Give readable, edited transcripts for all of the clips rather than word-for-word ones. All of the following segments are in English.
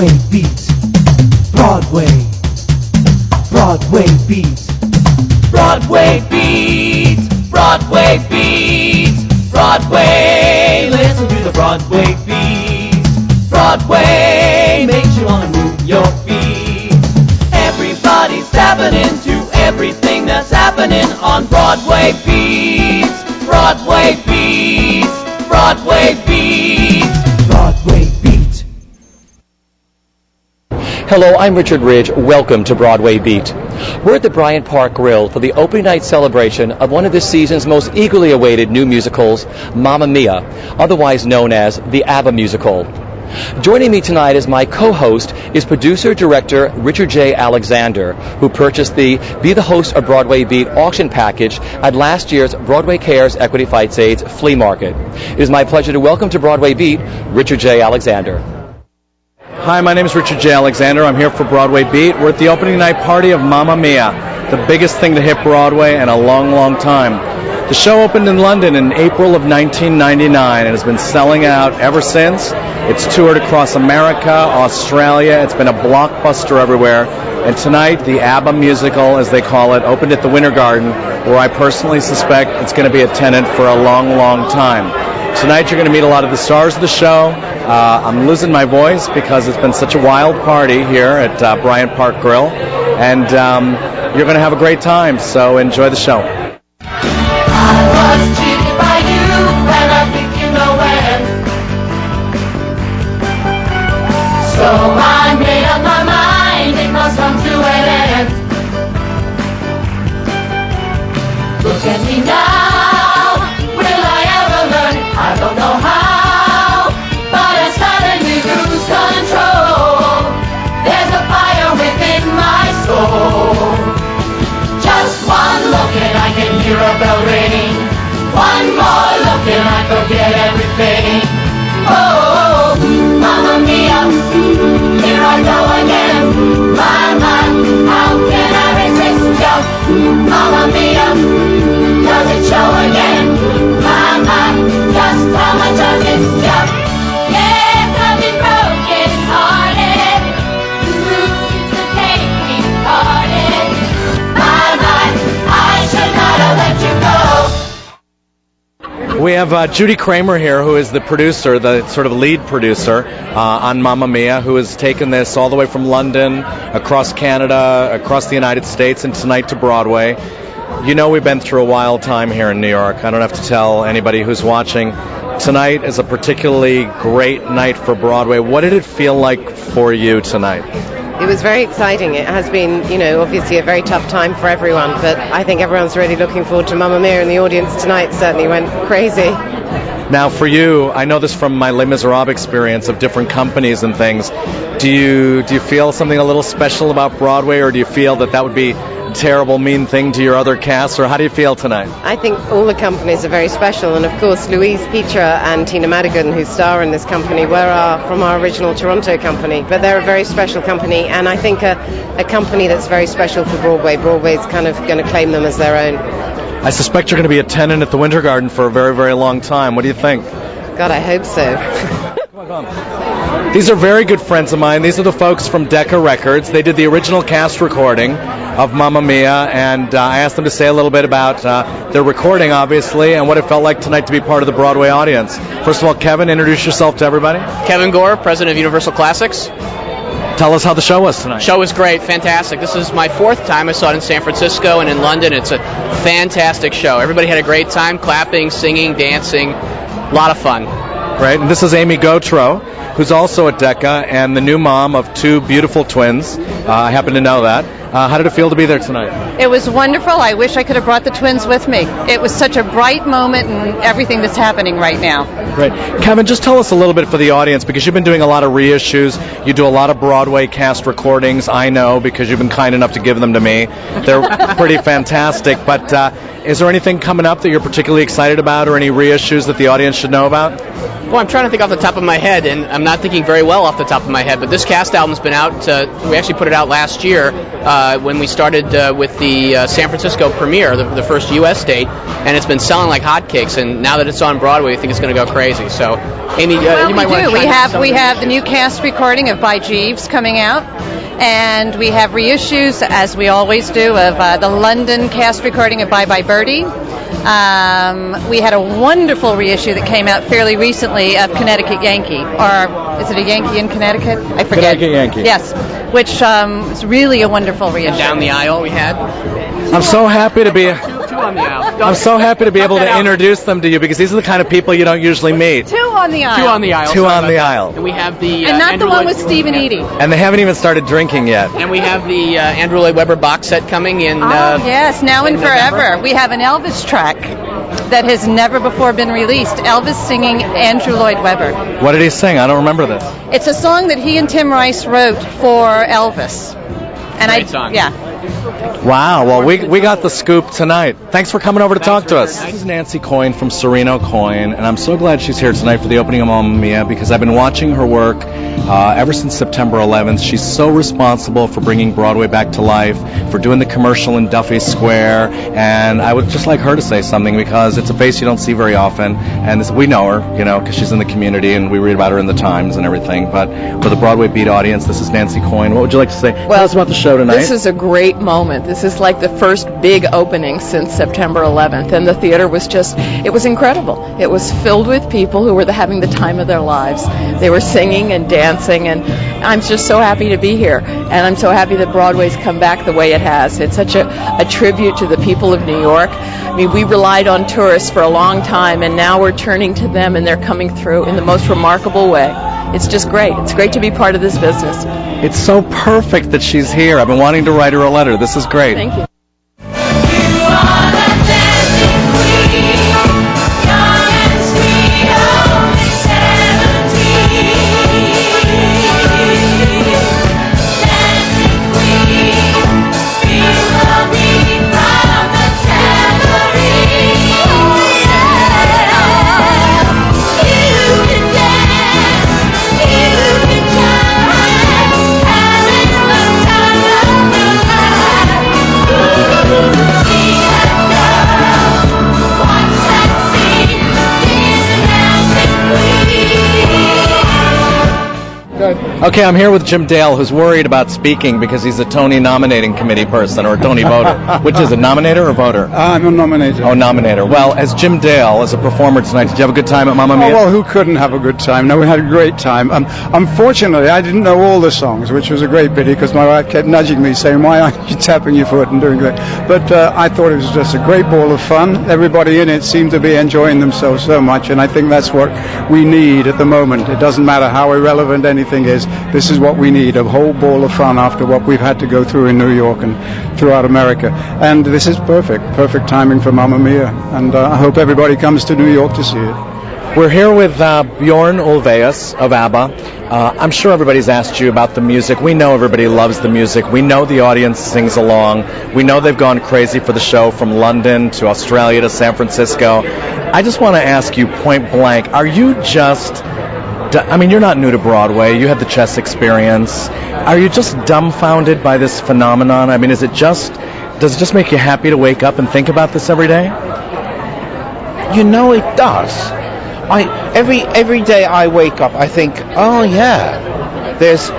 Broadway Beat. Broadway. Broadway Beat. Broadway Beat. Broadway Beat. Broadway. Listen to the Broadway Beat. Broadway makes you wanna move your feet. Everybody's tapping into everything that's happening on Broadway Beat. Broadway Beat. Broadway Beat. Broadway Beat. Hello, I'm Richard Ridge. Welcome to Broadway Beat. We're at the Bryant Park Grill for the opening night celebration of one of this season's most eagerly awaited new musicals, Mamma Mia, otherwise known as the ABBA musical. Joining me tonight as my co-host is producer-director Richard J. Alexander, who purchased the Be the Host of Broadway Beat auction package at last year's Broadway Cares Equity Fights AIDS flea market. It is my pleasure to welcome to Broadway Beat Richard J. Alexander. Hi, my name is Richard J. Alexander. I'm here for Broadway Beat. We're at the opening night party of Mamma Mia, the biggest thing to hit Broadway in a long, long time. The show opened in London in April of 1999 and has been selling out ever since. It's toured across America, Australia. It's been a blockbuster everywhere. And tonight, the ABBA musical, as they call it, opened at the Winter Garden, where I personally suspect it's going to be a tenant for a long, long time. Tonight, you're going to meet a lot of the stars of the show. I'm losing my voice because it's been such a wild party here at Bryant Park Grill. And you're going to have a great time, so enjoy the show. I was cheated by you, and I think you know it. So I made up my mind, it must come to an end. Look at me now, will I ever learn? I don't know how, but I suddenly lose control. There's a fire within my soul. Just one look and I can hear a bell ring. One more look and I forget everything. Oh, Mamma Mia, here I go again. My, how can I resist you? Mamma Mia, does it show again? My, just how much I miss you. Yes, I've been broken hearted. Lose the day we parted. I should not have let you go. We have Judy Kramer here, who is the producer, the sort of lead producer on Mamma Mia, who has taken this all the way from London, across Canada, across the United States, and tonight to Broadway. You know we've been through a wild time here in New York. I don't have to tell anybody who's watching. Tonight is a particularly great night for Broadway. What did it feel like for you tonight? It was very exciting. It has been, obviously a very tough time for everyone, but I think everyone's really looking forward to Mamma Mia, and the audience tonight certainly went crazy. Now for you, I know this from my Les Miserables experience of different companies and things. Do you feel something a little special about Broadway, or do you feel that would be a terrible, mean thing to your other cast, or how do you feel tonight? I think all the companies are very special, and of course Louise Pitre and Tina Madigan, who star in this company, were from our original Toronto company, but they're a very special company, and I think a company that's very special for Broadway. Broadway's kind of going to claim them as their own. I suspect you're going to be a tenant at the Winter Garden for a very, very long time. What do you think? God, I hope so. These are very good friends of mine. These are the folks from Decca Records. They did the original cast recording of Mamma Mia, and I asked them to say a little bit about their recording, obviously, and what it felt like tonight to be part of the Broadway audience. First of all, Kevin, introduce yourself to everybody. Kevin Gore, president of Universal Classics. Tell us how the show was tonight. Show was great, fantastic. This is my fourth time. I saw it in San Francisco and in London. It's a fantastic show. Everybody had a great time, clapping, singing, dancing. A lot of fun. Right, and this is Amy Gautreaux, who's also at Decca and the new mom of two beautiful twins. I happen to know that. How did it feel to be there tonight? It was wonderful. I wish I could have brought the twins with me. It was such a bright moment and everything that's happening right now. Great. Kevin, just tell us a little bit for the audience, because you've been doing a lot of reissues. You do a lot of Broadway cast recordings, I know, because you've been kind enough to give them to me. They're pretty fantastic. But Is there anything coming up that you're particularly excited about, or any reissues that the audience should know about? Well, I'm trying to think off the top of my head, and I'm not thinking very well off the top of my head, but this cast album's been out. We actually put it out last year when we started with the San Francisco premiere, the first U.S. date, and it's been selling like hotcakes, and now that it's on Broadway, we think it's going to go crazy. So, Amy, you might want to We have the new cast recording of By Jeeves coming out, and we have reissues, as we always do, of the London cast recording of Bye Bye Birdie. We had a wonderful reissue that came out fairly recently of Connecticut Yankee, or is it a Yankee in Connecticut? I forget. Connecticut Yankee. Yes, which is really a wonderful reissue. Down the aisle we had. I'm so happy to be. Two on the aisle. I'm so happy to be able to introduce them to you, because these are the kind of people you don't usually meet. Two on the aisle. Two on the aisle. Two on the aisle. And we have the And not Andrew the one Lloyd- with Stephen Eady. And they haven't even started drinking yet. And we have the Andrew Lloyd Webber box set coming in. Yes, now and in November. forever. We have an Elvis track that has never before been released. Elvis singing Andrew Lloyd Webber. What did he sing? I don't remember this. It's a song that he and Tim Rice wrote for Elvis. And Great song. Yeah. Wow. Well, we got the scoop tonight. Thanks for coming over to talk to us. This is Nancy Coyne from Sereno Coyne, and I'm so glad she's here tonight for the opening of Mamma Mia, because I've been watching her work ever since September 11th. She's so responsible for bringing Broadway back to life, for doing the commercial in Duffy Square, and I would just like her to say something, because it's a face you don't see very often, and we know her, because she's in the community and we read about her in the Times and everything. But for the Broadway Beat audience, this is Nancy Coyne. What would you like to say? Tell us about the show tonight. This is a great moment. This is like the first big opening since September 11th, and the theater was it was incredible. It was filled with people who were having the time of their lives. They were singing and dancing, and I'm just so happy to be here, and I'm so happy that Broadway's come back the way it has. It's such a tribute to the people of New York. I mean, we relied on tourists for a long time, and now we're turning to them, and they're coming through in the most remarkable way. It's just great. It's great to be part of this business. It's so perfect that she's here. I've been wanting to write her a letter. This is great. Thank you. Okay, I'm here with Jim Dale, who's worried about speaking because he's a Tony nominating committee person, or a Tony voter. Which is it, nominator or voter? I'm a nominator. Oh, nominator. Well, as Jim Dale, as a performer tonight, did you have a good time at Mamma Mia? Oh, well, who couldn't have a good time? No, we had a great time. Unfortunately, I didn't know all the songs, which was a great pity, because my wife kept nudging me, saying, why aren't you tapping your foot and doing that? But I thought it was just a great ball of fun. Everybody in it seemed to be enjoying themselves so much, and I think that's what we need at the moment. It doesn't matter how irrelevant anything is. This is what we need, a whole ball of fun after what we've had to go through in New York and throughout America. And this is perfect timing for Mamma Mia. And I hope everybody comes to New York to see it. We're here with Bjorn Ulvaeus of ABBA. I'm sure everybody's asked you about the music. We know everybody loves the music. We know the audience sings along. We know they've gone crazy for the show, from London to Australia to San Francisco. I just want to ask you point blank, are you just... I mean, you're not new to Broadway. You had the chess experience. Are you just dumbfounded by this phenomenon? I mean, does it just make you happy to wake up and think about this every day? You know, it does. Every day I wake up, I think, oh yeah, there's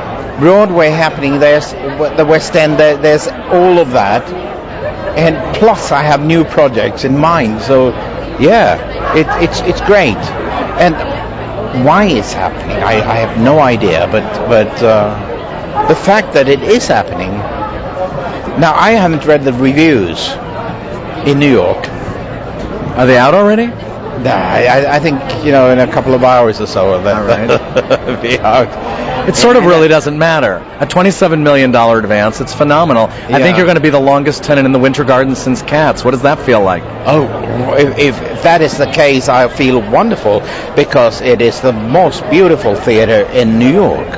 Broadway happening. There's the West End. There's all of that, and plus I have new projects in mind. So, yeah, it's great. And why it's happening, I have no idea, but the fact that it is happening. Now, I haven't read the reviews in New York. Are they out already? Nah, I think, in a couple of hours or so they'll be out. It sort of really doesn't matter. A $27 million advance, it's phenomenal. I think you're going to be the longest tenant in the Winter Garden since Cats. What does that feel like? Oh, if that is the case, I feel wonderful, because it is the most beautiful theater in New York.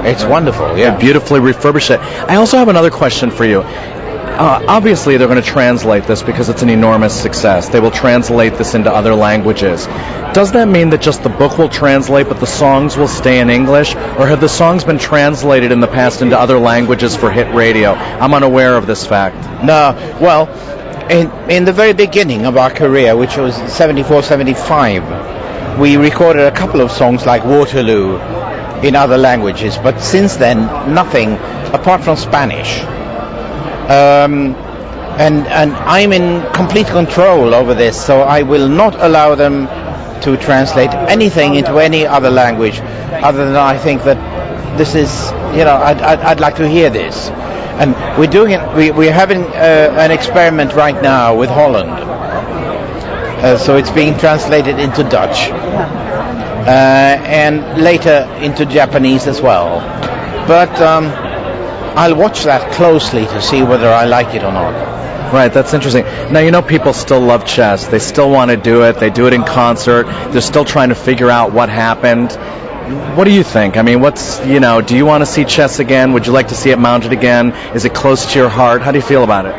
It's wonderful, yeah. They beautifully refurbish it. I also have another question for you. Obviously, they're going to translate this because it's an enormous success. They will translate this into other languages. Does that mean that just the book will translate, but the songs will stay in English? Or have the songs been translated in the past into other languages for hit radio? I'm unaware of this fact. No, well, in the very beginning of our career, which was 74, 75, we recorded a couple of songs like Waterloo in other languages, but since then, nothing apart from Spanish. And I'm in complete control over this, so I will not allow them to translate anything into any other language, other than I think that this is, I'd like to hear this. And we're doing it. We're having an experiment right now with Holland. So it's being translated into Dutch, and later into Japanese as well. But I'll watch that closely to see whether I like it or not. Right, that's interesting. Now, people still love chess. They still want to do it. They do it in concert. They're still trying to figure out what happened. What do you think? I mean, do you want to see chess again? Would you like to see it mounted again? Is it close to your heart? How do you feel about it?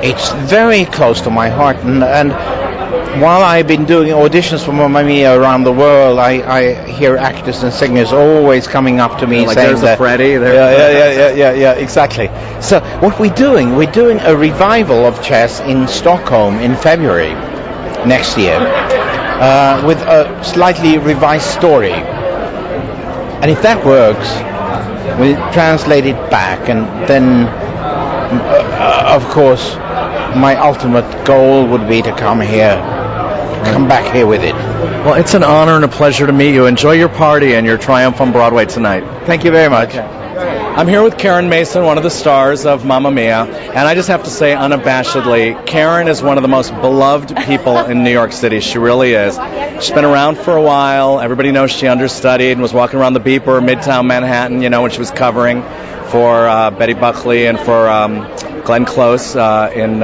It's very close to my heart, and while I've been doing auditions for Mamma Mia around the world, I hear actors and singers always coming up to me like saying there's that, a Freddie. Yeah, exactly. So what we're doing a revival of chess in Stockholm in February next year, with a slightly revised story. And if that works, we'll translate it back, and then, of course, my ultimate goal would be to come back here with it. Well, it's an honor and a pleasure to meet you. Enjoy your party and your triumph on Broadway tonight. Thank you very much. Okay. I'm here with Karen Mason, one of the stars of Mamma Mia, and I just have to say unabashedly, Karen is one of the most beloved people in New York City. She really is. She's been around for a while. Everybody knows she understudied and was walking around the Beeper, Midtown Manhattan, when she was covering for Betty Buckley and for Glenn Close in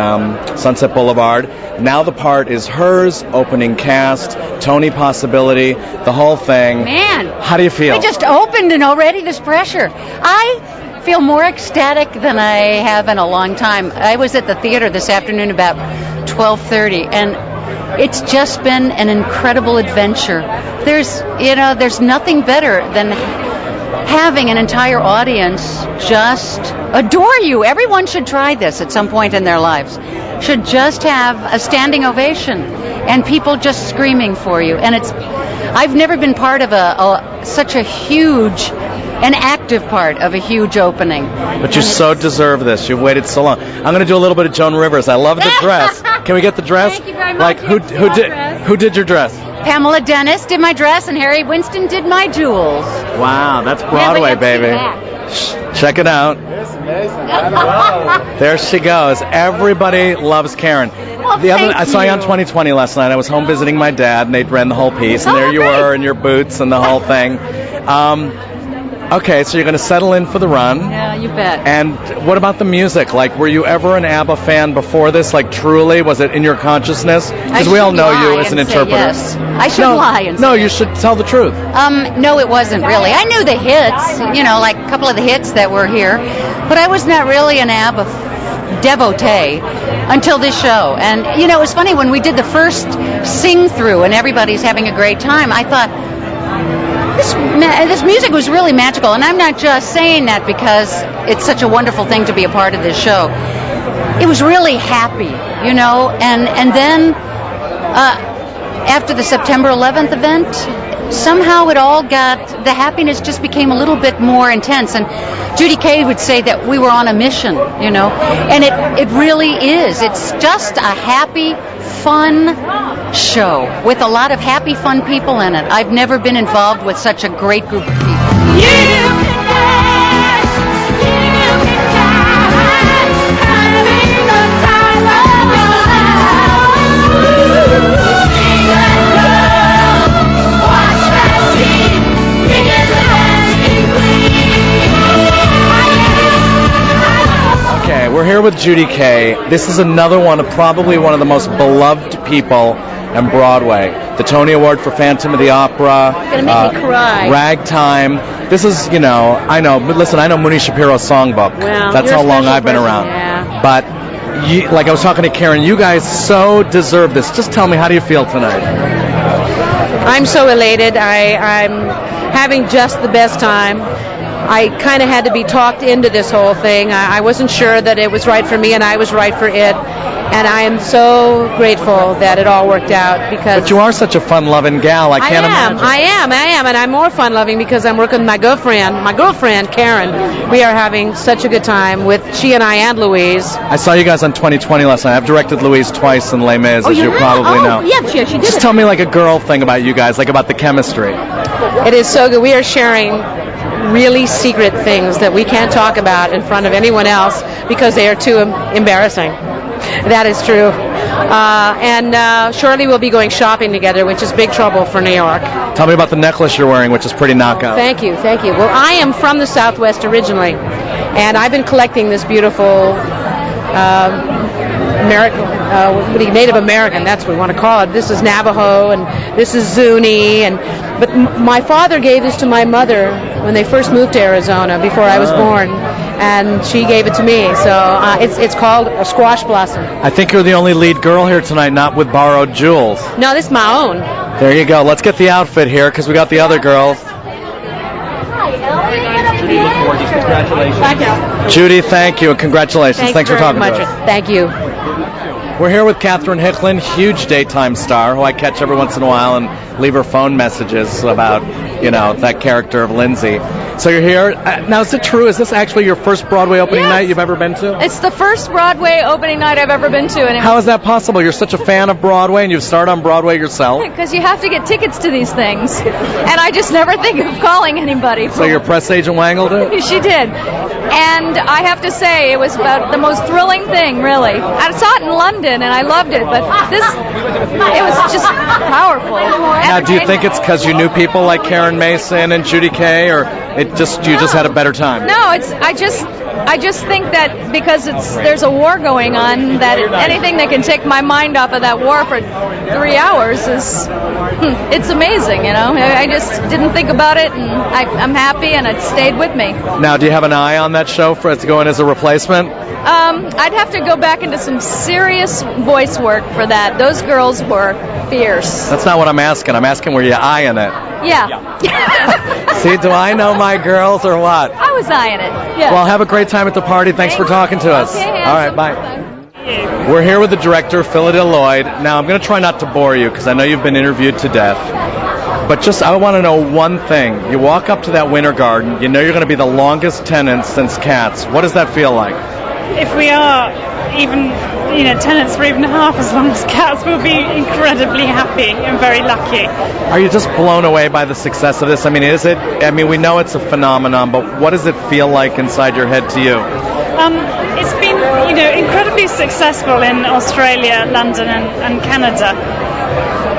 Sunset Boulevard. Now the part is hers, opening cast, Tony possibility, the whole thing. Man, how do you feel? We just opened and already this pressure. I feel more ecstatic than I have in a long time. I was at the theater this afternoon about 12:30, and it's just been an incredible adventure. There's nothing better than having an entire audience just adore you. Everyone should try this at some point in their lives. Should just have a standing ovation and people just screaming for you. And I've never been part of such a huge, an active part of a huge opening. But you so deserve this. You've waited so long. I'm going to do a little bit of Joan Rivers. I love the dress. Can we get the dress? Thank you very much. Who did your dress? Pamela Dennis did my dress, and Harry Winston did my jewels. Wow, that's Broadway, baby. Check it out. It's amazing. There she goes. Everybody loves Karen. I saw you on 2020 last night. I was home visiting my dad, and they'd ran the whole piece, and there you were in your boots and the whole thing. Okay, so you're going to settle in for the run. Yeah, you bet. And what about the music? Like, were you ever an ABBA fan before this? Like, truly? Was it in your consciousness? Because we all know you as an interpreter. Yes. I should lie and say no, you should tell the truth. No, it wasn't really. I knew the hits, like a couple of the hits that were here, but I was not really an ABBA devotee until this show. And, it was funny, when we did the first sing-through and everybody's having a great time, I thought, this music was really magical, and I'm not just saying that because it's such a wonderful thing to be a part of this show. It was really happy, and then after the September 11th event, somehow the happiness just became a little bit more intense. And Judy Kaye would say that we were on a mission, and it really is. It's just a happy, fun show with a lot of happy, fun people in it. I've never been involved with such a great group of people. Okay, we're here with Judy Kaye. This is another one, probably one of the most beloved people on Broadway. The Tony Award for Phantom of the Opera. Gonna make me cry. Ragtime. This is, I know, but listen, I know Mooney Shapiro's songbook. Well, that's you're how a long special I've been person, around. Yeah. but like I was talking to Karen, you guys so deserve this. Just tell me, how do you feel tonight? I'm so elated. I'm having just the best time. I kind of had to be talked into this whole thing. I wasn't sure that it was right for me, and I was right for it. And I am so grateful that it all worked out because. But you are such a fun-loving gal. I can't imagine. I am, and I'm more fun-loving because I'm working with my girlfriend Karen. We are having such a good time with she and I and Louise. I saw you guys on 2020 last night. I've directed Louise twice in Les Mis, as you probably know. Yeah, she did. Just tell me like a girl thing about you guys, like about the chemistry. It is so good. We are sharing really secret things that we can't talk about in front of anyone else because they are too embarrassing. That is true. And shortly we'll be going shopping together, which is big trouble for New York. Tell me about the necklace you're wearing, which is pretty knockout. Thank you. Well, I am from the Southwest originally, and I've been collecting this beautiful Native American, that's what we want to call it. This is Navajo, and this is Zuni, but my father gave this to my mother when they first moved to Arizona before I was born, and she gave it to me. So it's called a squash blossom. I think you're the only lead girl here tonight, not with borrowed jewels. No, this is my own. There you go. Let's get the outfit here because we got the other girls. Congratulations. Judy, thank you, and congratulations. Thanks for talking to us. Thank you. We're here with Katherine Hickland, huge daytime star, who I catch every once in a while and leave her phone messages about, that character of Lindsay. So you're here. Now, is it true? Is this actually your first Broadway opening night you've ever been to? It's the first Broadway opening night I've ever been to. And how is that possible? You're such a fan of Broadway and you've starred on Broadway yourself. Because you have to get tickets to these things. And I just never think of calling anybody. So your press agent wangled it? She did. And I have to say, it was about the most thrilling thing, really. I saw it in London and I loved it, but it was just powerful. Now, do you think it's because you knew people like Karen Mason and Judy Kaye, or you just had a better time? No, I just think that because there's a war going on, that anything that can take my mind off of that war for 3 hours it's amazing, I just didn't think about it, and I'm happy, and it stayed with me. Now, do you have an eye on that show for it to go in as a replacement? I'd have to go back into some serious voice work for that. Those girls were fierce. That's not what I'm asking. I'm asking were you eyeing it? Yeah. See, do I know my girls or what? I was eyeing it, yeah. Well, have a great time at the party. Thanks for talking to us. Okay, all right, bye. We're here with the director, Phyllida Lloyd. Now, I'm going to try not to bore you because I know you've been interviewed to death. But I want to know one thing. You walk up to that winter garden, you know you're going to be the longest tenant since Cats. What does that feel like? If we are even, tenants for even half as long as Cats, we'll be incredibly happy and very lucky. Are you just blown away by the success of this? I mean, we know it's a phenomenon, but what does it feel like inside your head to you? It's been, incredibly successful in Australia, London, and Canada.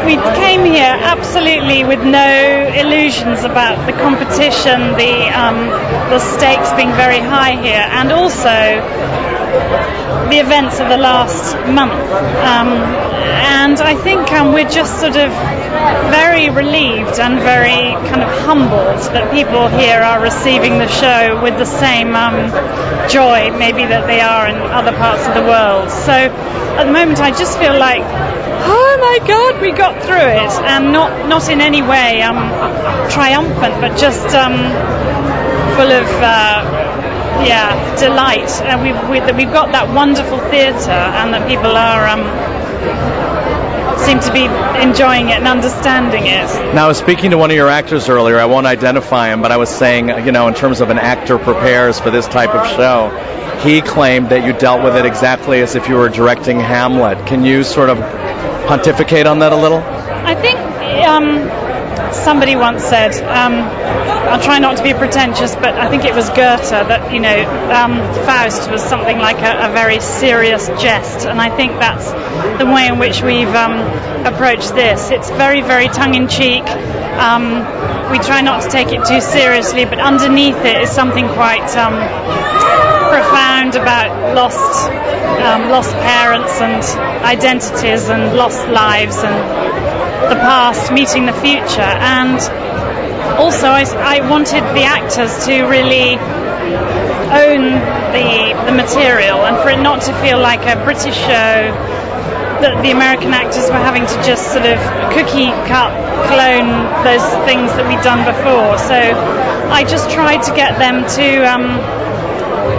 We came here absolutely with no illusions about the competition, the stakes being very high here, and also the events of the last month. And I think we're just sort of very relieved and very kind of humbled that people here are receiving the show with the same joy maybe that they are in other parts of the world. So at the moment I just feel like, oh my God, we got through it, and not in any way triumphant, but just full of delight. That we've got that wonderful theatre, and that people seem to be enjoying it and understanding it. Now, I was speaking to one of your actors earlier. I won't identify him, but I was saying, in terms of an actor prepares for this type of show, he claimed that you dealt with it exactly as if you were directing Hamlet. Can you sort of pontificate on that a little? I think somebody once said, I'll try not to be pretentious, but I think it was Goethe that, Faust was something like a very serious jest, and I think that's the way in which we've approached this. It's very, very tongue-in-cheek. We try not to take it too seriously, but underneath it is something quite profound about lost parents and identities and lost lives and the past meeting the future. And also I wanted the actors to really own the material, and for it not to feel like a British show that the American actors were having to just sort of cookie cut clone those things that we'd done before. So I just tried to get them to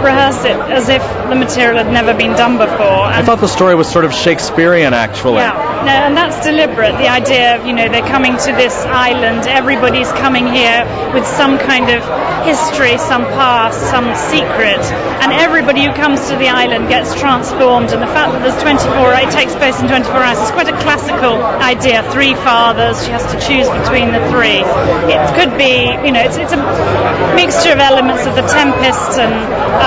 rehearse it as if the material had never been done before. I thought the story was sort of Shakespearean, actually. Yeah, no, and that's deliberate. The idea of, they're coming to this island, everybody's coming here with some kind of history, some past, some secret, and everybody who comes to the island gets transformed. And the fact that it takes place in 24 hours, is quite a classical idea. 3 fathers, she has to choose between the 3. It could be, it's a mixture of elements of The Tempest and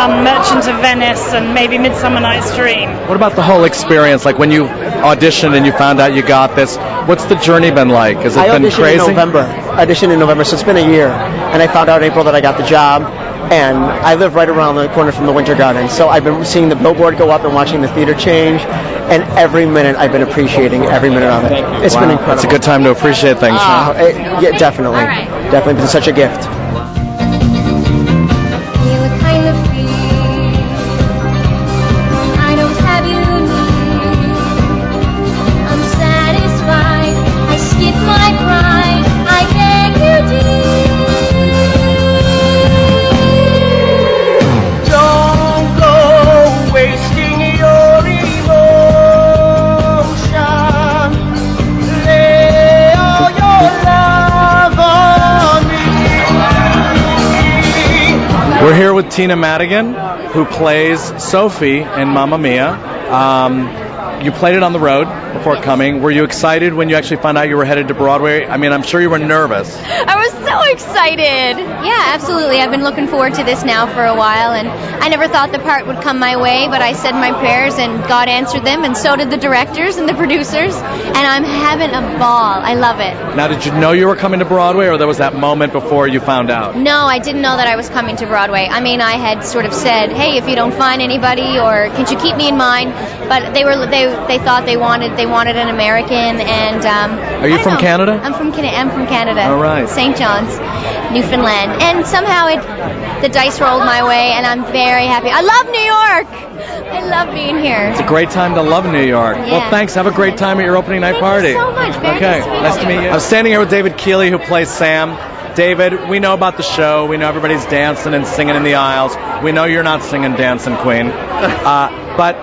Merchant of Venice and maybe Midsummer Night's Dream. What about the whole experience? Like when you auditioned and you found out you got this, what's the journey been like? Has it been crazy? I auditioned in November, so it's been a year. And I found out in April that I got the job. And I live right around the corner from the Winter Garden, so I've been seeing the billboard go up and watching the theater change. And every minute I've been appreciating every minute of it. It's been incredible. It's a good time to appreciate things. Yeah, definitely. Definitely been such a gift. We're here with Tina Madigan, who plays Sophie in Mamma Mia. You played it on the road before coming. Were you excited when you actually found out you were headed to Broadway? I mean, I'm sure you were nervous. I was so excited. Yeah, absolutely. I've been looking forward to this now for a while, and I never thought the part would come my way, but I said my prayers and God answered them, and so did the directors and the producers, and I'm having a ball. I love it. Now, did you know you were coming to Broadway, or there was that moment before you found out? No, I didn't know that I was coming to Broadway. I mean, I had sort of said, hey, if you don't find anybody, or can you keep me in mind? But they thought they wanted an American, and Are you from Canada? I'm from Canada. All right. St. John's, Newfoundland, and somehow the dice rolled my way, and I'm very happy. I love New York. I love being here. It's a great time to love New York. Yeah. Well, thanks. Have a great time at your opening night party. Thank you so much. Very okay. nice to meet you. I'm standing here with David Keeley, who plays Sam. David, we know about the show. We know everybody's dancing and singing in the aisles. We know you're not singing Dancing Queen. But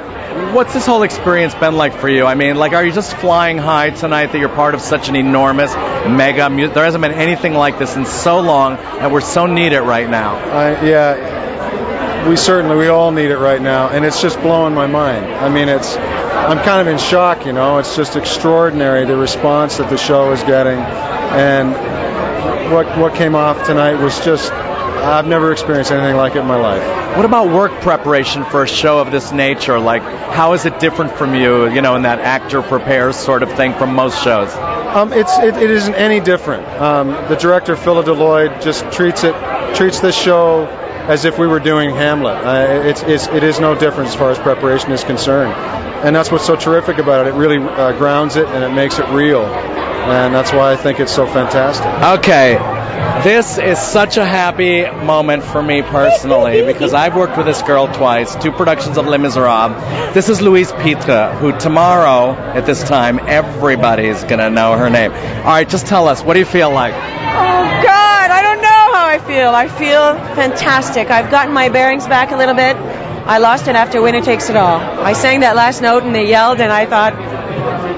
what's this whole experience been like for you? I mean, are you just flying high tonight that you're part of such an enormous mega music? There hasn't been anything like this in so long, and we're so need it right now. Yeah, we all need it right now, and it's just blowing my mind. I mean, I'm kind of in shock, It's just extraordinary, the response that the show is getting, and what came off tonight was just, I've never experienced anything like it in my life. What about work preparation for a show of this nature? How is it different from you, in that actor prepares sort of thing from most shows? It isn't any different. The director, Phyllida, Lloyd, just treats this show as if we were doing Hamlet. It is no different as far as preparation is concerned. And that's what's so terrific about it. It really grounds it, and it makes it real. And that's why I think it's so fantastic. Okay. This is such a happy moment for me personally, because I've worked with this girl twice, 2 productions of Les Miserables. This is Louise Pitre, who tomorrow, at this time, everybody's going to know her name. All right, just tell us, what do you feel like? Oh, God, I don't know how I feel. I feel fantastic. I've gotten my bearings back a little bit. I lost it after Winner Takes It All. I sang that last note, and they yelled, and I thought,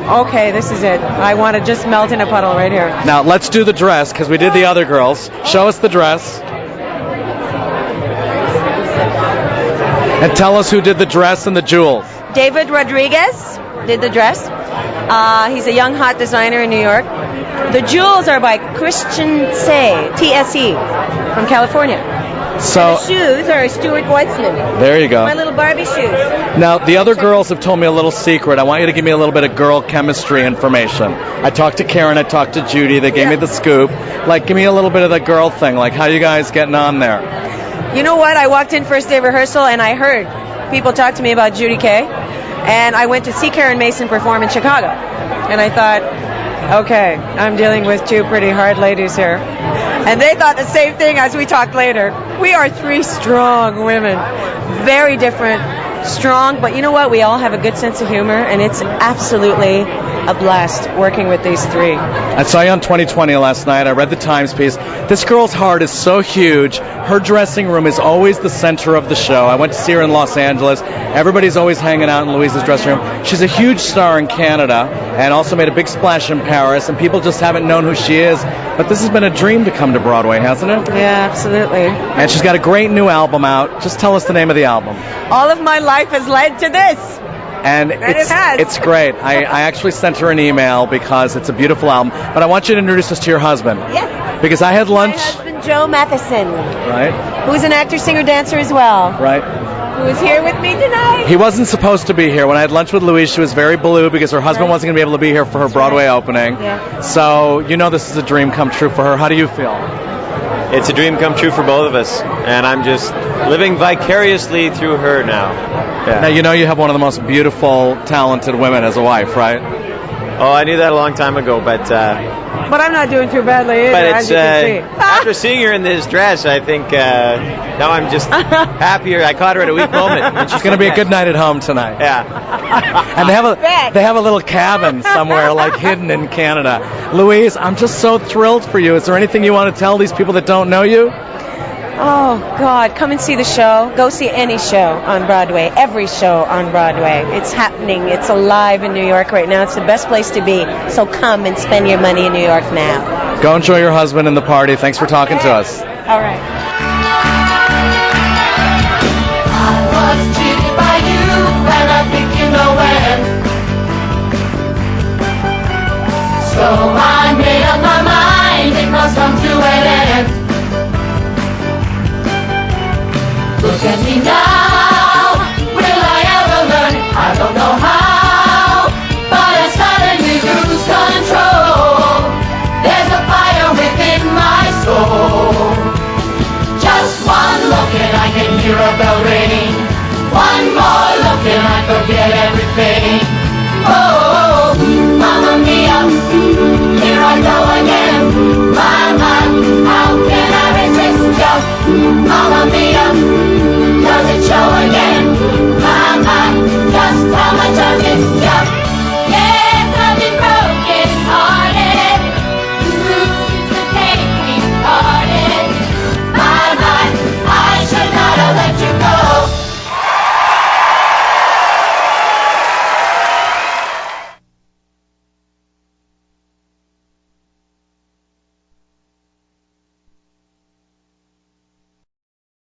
okay, this is it. I want to just melt in a puddle right here. Now, let's do the dress, because we did the other girls. Show us the dress. And tell us who did the dress and the jewels. David Rodriguez did the dress. He's a young, hot designer in New York. The jewels are by Christian Say, T-S-E, from California. So, and the shoes are Stuart Weitzman. There you go. My little Barbie shoes. Now, the other girls have told me a little secret. I want you to give me a little bit of girl chemistry information. I talked to Karen, I talked to Judy, they gave me the scoop. Give me a little bit of the girl thing. How you guys getting on there? You know what? I walked in first day of rehearsal, and I heard people talk to me about Judy Kaye. And I went to see Karen Mason perform in Chicago. And I thought, okay, I'm dealing with 2 pretty hard ladies here. And they thought the same thing as we talked later. We are three strong women. Very different, strong, but you know what? We all have a good sense of humor, and it's absolutely a blast working with these three. I saw you on 2020 last night. I read the Times piece. This girl's heart is so huge. Her dressing room is always the center of the show. I went to see her in Los Angeles. Everybody's always hanging out in Louise's dressing room. She's a huge star in Canada and also made a big splash in Paris, and people just haven't known who she is. But this has been a dream to come to Broadway, hasn't it? Yeah, absolutely. And she's got a great new album out. Just tell us the name of the album. All of my life has led to this. And it's great. I actually sent her an email because it's a beautiful album. But I want you to introduce us to your husband. Yes. Because I had lunch. My husband, Joe Matheson. Right. Who's an actor, singer, dancer as well. Right. Who is here with me tonight. He wasn't supposed to be here. When I had lunch with Louise, she was very blue because her husband wasn't going to be able to be here for her Broadway opening. Yeah. So, you know this is a dream come true for her. How do you feel? It's a dream come true for both of us, and I'm just living vicariously through her now. Yeah. Now, you know you have one of the most beautiful, talented women as a wife, right? Oh, I knew that a long time ago, but I'm not doing too badly either, it's as you can see. after seeing her in this dress, I think now I'm just happier. I caught her at a weak moment. And It's going to be a good night at home tonight. Yeah. And they have a little cabin somewhere, like hidden in Canada. Louise, I'm just so thrilled for you. Is there anything you want to tell these people that don't know you? Oh, God, come and see the show. Go see any show on Broadway, every show on Broadway. It's happening. It's alive in New York right now. It's the best place to be. So come and spend your money in New York now. Go enjoy your husband and the party. Thanks for talking to us. All right. I was cheated by you, and I think you know when. So I made up my mind, it must come to an end. Look at me now, will I ever learn? I don't know how, but I suddenly lose control. There's a fire within my soul. Just one look and I can hear a bell ring. One more look and I forget everything. Oh, Mamma Mia, here I go